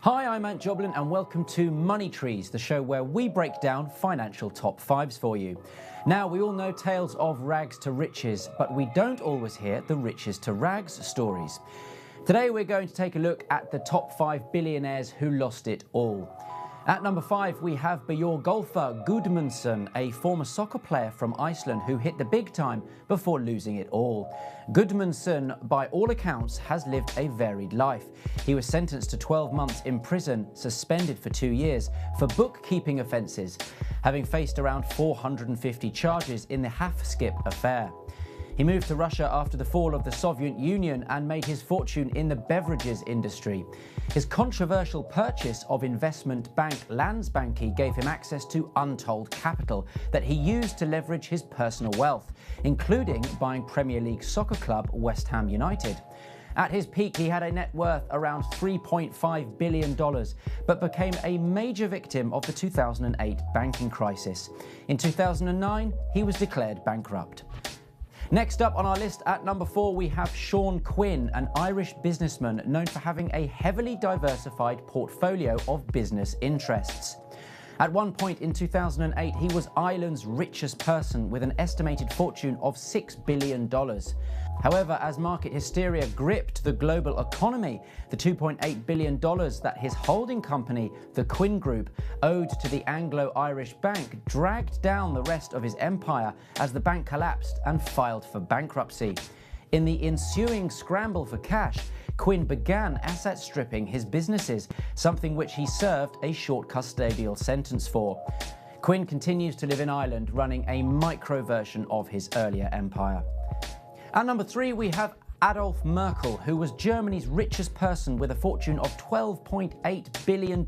Hi, I'm Joblin and welcome to Money Trees, the show where we break down financial top fives for you. Now, we all know tales of rags to riches, but we don't always hear the riches to rags stories. Today, we're going to take a look at the top 5 billionaires who lost it all. At number 5, we have golfer Gudmundsson, a former soccer player from Iceland who hit the big time before losing it all. Gudmundsson, by all accounts, has lived a varied life. He was sentenced to 12 months in prison, suspended for 2 years for bookkeeping offences, having faced around 450 charges in the half-skip affair. He moved to Russia after the fall of the Soviet Union and made his fortune in the beverages industry. His controversial purchase of investment bank Landsbanki gave him access to untold capital that he used to leverage his personal wealth, including buying Premier League soccer club West Ham United. At his peak, he had a net worth around $3.5 billion, but became a major victim of the 2008 banking crisis. In 2009, he was declared bankrupt. Next up on our list at number 4, we have Quinn, an Irish businessman known for having a heavily diversified portfolio of business interests. At one point in 2008, he was Ireland's richest person with an estimated fortune of $6 billion. However, as market hysteria gripped the global economy, the $2.8 billion that his holding company, the Quinn Group, owed to the Anglo-Irish Bank dragged down the rest of his empire as the bank collapsed and filed for bankruptcy. In the ensuing scramble for cash, Quinn began asset stripping his businesses, something which he served a short custodial sentence for. Quinn continues to live in Ireland, running a micro version of his earlier empire. At number 3, we have Adolf Merkel, who was Germany's richest person with a fortune of $12.8 billion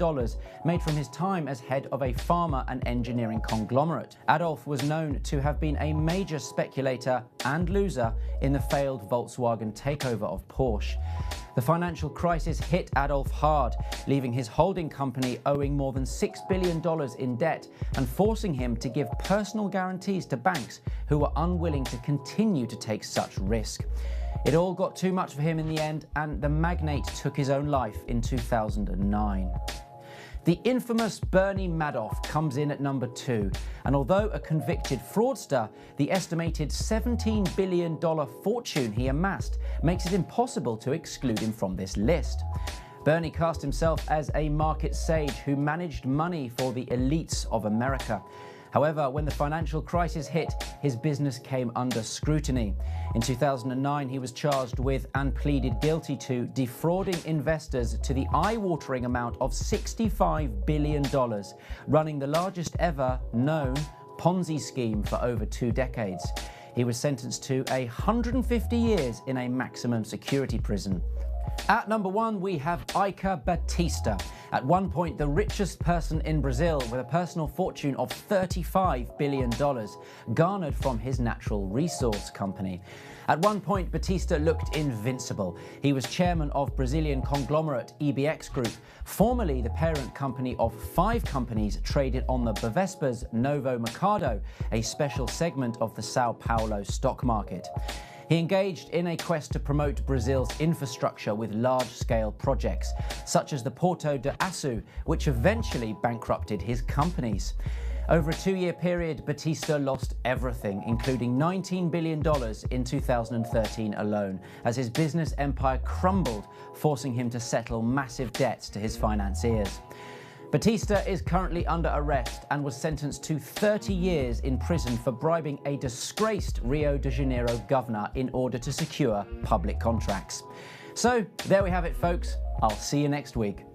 made from his time as head of a pharma and engineering conglomerate. Adolf was known to have been a major speculator and loser in the failed Volkswagen takeover of Porsche. The financial crisis hit Adolf hard, leaving his holding company owing more than $6 billion in debt and forcing him to give personal guarantees to banks who were unwilling to continue to take such risk. It all got too much for him in the end, and the magnate took his own life in 2009. The infamous Bernie Madoff comes in at number 2, and although a convicted fraudster, the estimated $17 billion fortune he amassed makes it impossible to exclude him from this list. Bernie cast himself as a market sage who managed money for the elites of America. However, when the financial crisis hit, his business came under scrutiny. In 2009, he was charged with and pleaded guilty to defrauding investors to the eye-watering amount of $65 billion, running the largest ever known Ponzi scheme for over 2 decades. He was sentenced to 150 years in a maximum security prison. At number 1, we have Eike Batista, at one point the richest person in Brazil with a personal fortune of $35 billion, garnered from his natural resource company. At one point, Batista looked invincible. He was chairman of Brazilian conglomerate EBX Group, formerly the parent company of 5 companies traded on the Bovespa's Novo Mercado, a special segment of the Sao Paulo stock market. He engaged in a quest to promote Brazil's infrastructure with large-scale projects, such as the Porto de Açu, which eventually bankrupted his companies. Over a 2-year period, Batista lost everything, including $19 billion in 2013 alone, as his business empire crumbled, forcing him to settle massive debts to his financiers. Batista is currently under arrest and was sentenced to 30 years in prison for bribing a disgraced Rio de Janeiro governor in order to secure public contracts. So, there we have it, folks. I'll see you next week.